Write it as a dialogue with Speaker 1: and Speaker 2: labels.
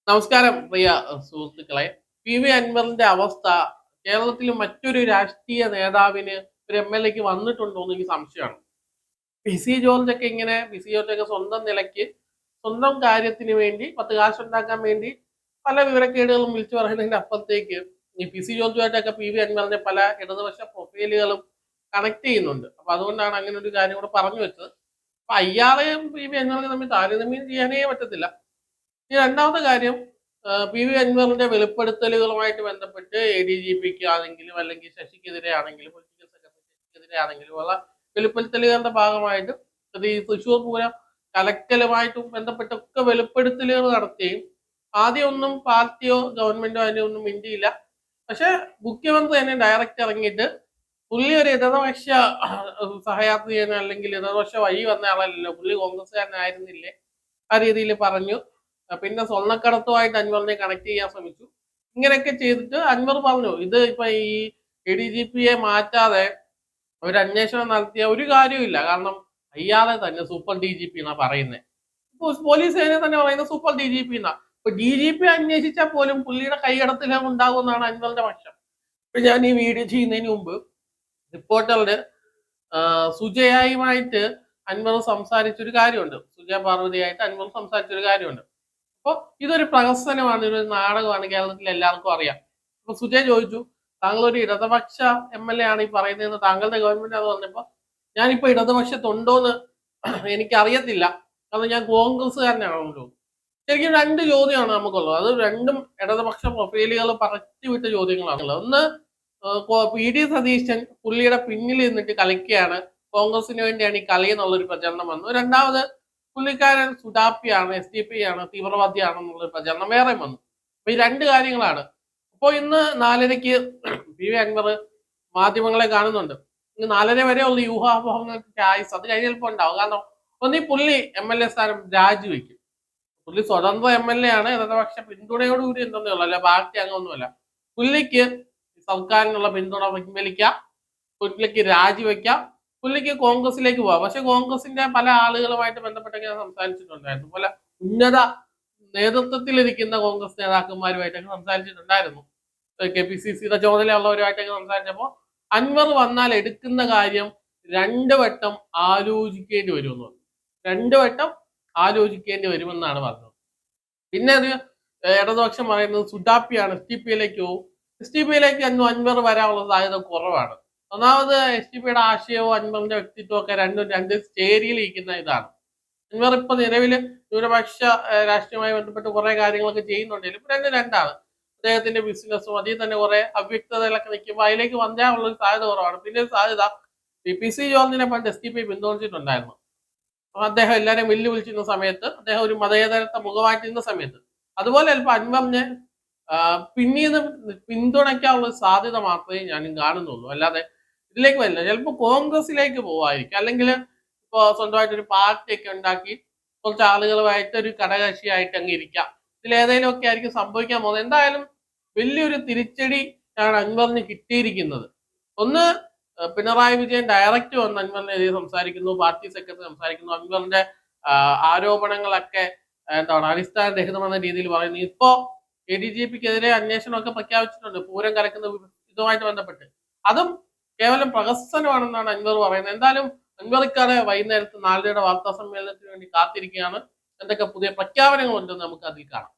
Speaker 1: നമസ്കാരം പ്രിയ സുഹൃത്തുക്കളെ. P V അൻവറിന്റെ അവസ്ഥ കേരളത്തിൽ മറ്റൊരു രാഷ്ട്രീയ നേതാവിന് ഒരു എം എൽ എക്ക് വന്നിട്ടുണ്ടോ എന്ന് എനിക്ക് സംശയമാണ്. പി സി ജോർജ് ഒക്കെ സ്വന്തം നിലയ്ക്ക് സ്വന്തം കാര്യത്തിന് വേണ്ടി 10 കാശുണ്ടാക്കാൻ വേണ്ടി പല വിവരക്കേടുകളും വിളിച്ചു പറയുന്നതിന്റെ അപ്പുറത്തേക്ക് ഈ പി സി ജോർജുമായിട്ടൊക്കെ പി വി അൻവറിന്റെ പല ഇടതുപക്ഷ പ്രൊഫൈലുകളും കണക്ട് ചെയ്യുന്നുണ്ട്. അപ്പൊ അതുകൊണ്ടാണ് അങ്ങനെ ഒരു കാര്യം കൂടെ പറഞ്ഞു വെച്ചത്. അപ്പൊ അയാളെയും പി വി അൻവറിനെ തമ്മിൽ താരതമ്യം ചെയ്യാനേ പറ്റത്തില്ല. ഈ രണ്ടാമത്തെ കാര്യം, പി വി അൻവറിന്റെ വെളിപ്പെടുത്തലുകളുമായിട്ട് ബന്ധപ്പെട്ട് എ ഡി ജി പിക്ക് ആണെങ്കിലും അല്ലെങ്കിൽ ശശിക്കെതിരെ ആണെങ്കിലും പൊളിറ്റിക്കൽ സെക്രട്ടറിക്കെതിരെ ആണെങ്കിലും ഉള്ള വെളിപ്പെടുത്തലുകളുടെ ഭാഗമായിട്ട് അത് ഈ തൃശ്ശൂർ പൂരം കലക്കലുമായിട്ടും ബന്ധപ്പെട്ടൊക്കെ വെളിപ്പെടുത്തലുകൾ നടത്തുകയും ആദ്യം ഒന്നും പാർട്ടിയോ ഗവൺമെന്റോ അതിനൊന്നും മിണ്ടിയില്ല. പക്ഷെ മുഖ്യമന്ത്രി തന്നെ ഡയറക്റ്റ് ഇറങ്ങിയിട്ട് പുള്ളി ഒരു ഇടതുപക്ഷ സഹയാത്രികനോ അല്ലെങ്കിൽ ഇടതുപക്ഷ വഴി വന്ന ആളല്ലല്ലോ, പുള്ളി കോൺഗ്രസ്സുകാരനായിരുന്നില്ലേ, ആ രീതിയിൽ പറഞ്ഞു. പിന്നെ സ്വർണ്ണക്കടത്തുമായിട്ട് അൻവറിനെ കണക്ട് ചെയ്യാൻ ശ്രമിച്ചു. ഇങ്ങനെയൊക്കെ ചെയ്തിട്ട് അൻവർ പറഞ്ഞു ഇത് ഇപ്പൊ ഈ എ ഡി ജി പിയെ മാറ്റാതെ ഒരു അന്വേഷണം നടത്തിയ ഒരു കാര്യമില്ല. കാരണം അയാളെ തന്നെ സൂപ്പർ ഡി ജി പി എന്നാ പറയുന്നത്. പോലീസ് സേനയെ തന്നെ പറയുന്നത് സൂപ്പർ ഡി ജി പി എന്നാ. ഇപ്പൊ ഡി ജി പി അന്വേഷിച്ചാൽ പോലും പുള്ളിയുടെ കൈകടത്തിലും ഉണ്ടാകുമെന്നാണ് അൻവറിന്റെ പക്ഷം. ഇപ്പൊ ഞാൻ ഈ വീഡിയോ ചെയ്യുന്നതിന് മുമ്പ് റിപ്പോർട്ടറുടെ സുജയായുമായിട്ട് അൻവർ സംസാരിച്ചൊരു കാര്യമുണ്ട്. സുജയ പാർവതിയായിട്ട് അൻവർ സംസാരിച്ചൊരു കാര്യമുണ്ട്. അപ്പൊ ഇതൊരു പ്രഹസനമാണ്, ഒരു നാടകമാണ്, കേരളത്തിൽ എല്ലാവർക്കും അറിയാം. അപ്പൊ സുജയ് ചോദിച്ചു, താങ്കൾ ഒരു ഇടതുപക്ഷ എം എൽ എ ആണ് ഈ പറയുന്നതെന്ന് താങ്കളുടെ ഗവൺമെന്റ് അത് പറഞ്ഞപ്പോ ഞാനിപ്പോ ഇടതുപക്ഷത്തുണ്ടോന്ന് എനിക്കറിയത്തില്ല, കാരണം ഞാൻ കോൺഗ്രസ്സുകാരനാണല്ലോ. ശരിക്കും രണ്ട് ചോദ്യമാണ് നമുക്കുള്ളത്. അത് രണ്ടും ഇടതുപക്ഷ പ്രൊഫൈലുകൾ പറത്തി വിട്ട ചോദ്യങ്ങളാണുള്ളത്. ഒന്ന്, പി ഡി സതീശൻ പുള്ളിയുടെ പിന്നിൽ നിന്നിട്ട് കളിക്കുകയാണ്, കോൺഗ്രസിന് വേണ്ടിയാണ് ഈ കളി എന്നുള്ളൊരു പ്രചരണം വന്നു. രണ്ടാമത്, പുള്ളിക്കാരൻ സുഡാപ്പിയാണ്, എസ് ഡി പി ആണ്, തീവ്രവാദിയാണെന്നുള്ളൊരു പ്രചരണം വേറെ വന്നു. അപ്പൊ ഈ രണ്ട് കാര്യങ്ങളാണ്. അപ്പോൾ ഇന്ന് 4:30 പി വി അൻവർ മാധ്യമങ്ങളെ കാണുന്നുണ്ട്. ഇന്ന് 4:30 വരെ ഉള്ള യൂഹാപോഹങ്ങൾക്ക് ആയുസ്, അത് കഴിഞ്ഞ് ചിലപ്പോൾ ഉണ്ടാവും. കാരണം ഒന്നീ പുള്ളി എം എൽ എ സ്ഥാനം രാജിവെക്കും. പുള്ളി സ്വതന്ത്ര എം എൽ എ ആണ്, ഇടതുപക്ഷ പിന്തുണയോടുകൂടി എന്തെന്നേ ഉള്ളൂ, അല്ല പാർട്ടി അംഗമൊന്നുമല്ല. പുള്ളിക്ക് സർക്കാരിനുള്ള പിന്തുണ പിൻവലിക്കാം, പുള്ളിക്ക് രാജിവെക്കാം, പുള്ളിക്ക് കോൺഗ്രസിലേക്ക് പോവാം. പക്ഷെ കോൺഗ്രസിന്റെ പല ആളുകളുമായിട്ട് ബന്ധപ്പെട്ടൊക്കെ ഞാൻ സംസാരിച്ചിട്ടുണ്ടായിരുന്നു. പല ഉന്നത നേതൃത്വത്തിലിരിക്കുന്ന കോൺഗ്രസ് നേതാക്കന്മാരുമായിട്ടൊക്കെ സംസാരിച്ചിട്ടുണ്ടായിരുന്നു. കെ പി സി സിയുടെ ചുമതലയുള്ളവരുമായിട്ടൊക്കെ സംസാരിച്ചപ്പോൾ അൻവർ വന്നാൽ എടുക്കുന്ന കാര്യം 2 വട്ടം ആലോചിക്കേണ്ടി വരുമെന്ന് പറഞ്ഞു. 2 വട്ടം ആലോചിക്കേണ്ടി വരുമെന്നാണ് പറഞ്ഞത്. പിന്നെ അത് ഇടതുപക്ഷം പറയുന്നത് സുഡാപ്പിയാണ്, എസ് ടി പിയിലേക്ക് പോകും. എസ് ടി പിയിലേക്ക് അൻവർ വരാനുള്ള സാധ്യത കുറവാണ്. ഒന്നാമത് എസ് ടി പിയുടെ ആശയവും അൻവറിന്റെ വ്യക്തിത്വവും ഒക്കെ രണ്ട് ചേരിയിലിരിക്കുന്ന ഇതാണ്. അൻവർ ഇപ്പൊ നിലവില് ന്യൂനപക്ഷ രാഷ്ട്രീയവുമായി ബന്ധപ്പെട്ട് കുറെ കാര്യങ്ങളൊക്കെ ചെയ്യുന്നുണ്ടെങ്കിലും രണ്ടാണ്. അദ്ദേഹത്തിന്റെ ബിസിനസ്സും അതിൽ തന്നെ കുറെ അവ്യക്തതകളൊക്കെ നിൽക്കുമ്പോൾ അതിലേക്ക് വന്നാലുള്ള ഒരു സാധ്യത കുറവാണ്. പിന്നെ ഒരു സാധ്യത, പി സി ജോർജിനെ പണ്ട് എസ് ടി പി പിന്തുണച്ചിട്ടുണ്ടായിരുന്നു. അപ്പൊ അദ്ദേഹം എല്ലാവരെയും വെല്ലുവിളിച്ചിരുന്ന സമയത്ത്, അദ്ദേഹം ഒരു മതേതരത്വ മുഖമായിട്ടിരുന്ന സമയത്ത്, അതുപോലെ ചിലപ്പോൾ അൻവറിനെ പിന്നീട് പിന്തുണയ്ക്കാനുള്ള സാധ്യത മാത്രമേ ഞാനും കാണുന്നുള്ളൂ. അല്ലാതെ ഇതിലേക്ക് വരില്ല. ചിലപ്പോൾ കോൺഗ്രസിലേക്ക് പോവായിരിക്കും, അല്ലെങ്കിൽ ഇപ്പൊ സ്വന്തമായിട്ട് ഒരു പാർട്ടി ഒക്കെ ഉണ്ടാക്കി കുറച്ച് ആളുകളുമായിട്ട് ഒരു ഘടകകക്ഷിയായിട്ട് അങ്ങ് ഇരിക്കാം. ഇതിലേതെങ്കിലും ഒക്കെ ആയിരിക്കും സംഭവിക്കാൻ പോകുന്നത്. എന്തായാലും വലിയൊരു തിരിച്ചടി ആണ് അൻവറിന് കിട്ടിയിരിക്കുന്നത്. ഒന്ന്, പിണറായി വിജയൻ ഡയറക്റ്റ് വന്ന് അൻവറിനെതിരെ സംസാരിക്കുന്നു, പാർട്ടി സെക്രട്ടറി സംസാരിക്കുന്നു, അൻവറിന്റെ ആരോപണങ്ങളൊക്കെ എന്താണ് അടിസ്ഥാനരഹിതമെന്ന രീതിയിൽ പറയുന്നു. ഇപ്പോ എ ഡി ജി പിക്കെതിരെ അന്വേഷണമൊക്കെ പ്രഖ്യാപിച്ചിട്ടുണ്ട് പൂരം കലക്കുന്ന ഇതുമായിട്ട് ബന്ധപ്പെട്ട്. അതും കേവലം പ്രഹസനമാണെന്നാണ് അൻവർ പറയുന്നത്. എന്തായാലും അൻവറിക്കാരെ വൈകുന്നേരത്ത് 4:30 വാർത്താ സമ്മേളനത്തിന് വേണ്ടി കാത്തിരിക്കുകയാണ്. എന്തൊക്കെ പുതിയ പ്രഖ്യാപനങ്ങളുണ്ടെന്ന് നമുക്ക് അതിൽ കാണാം.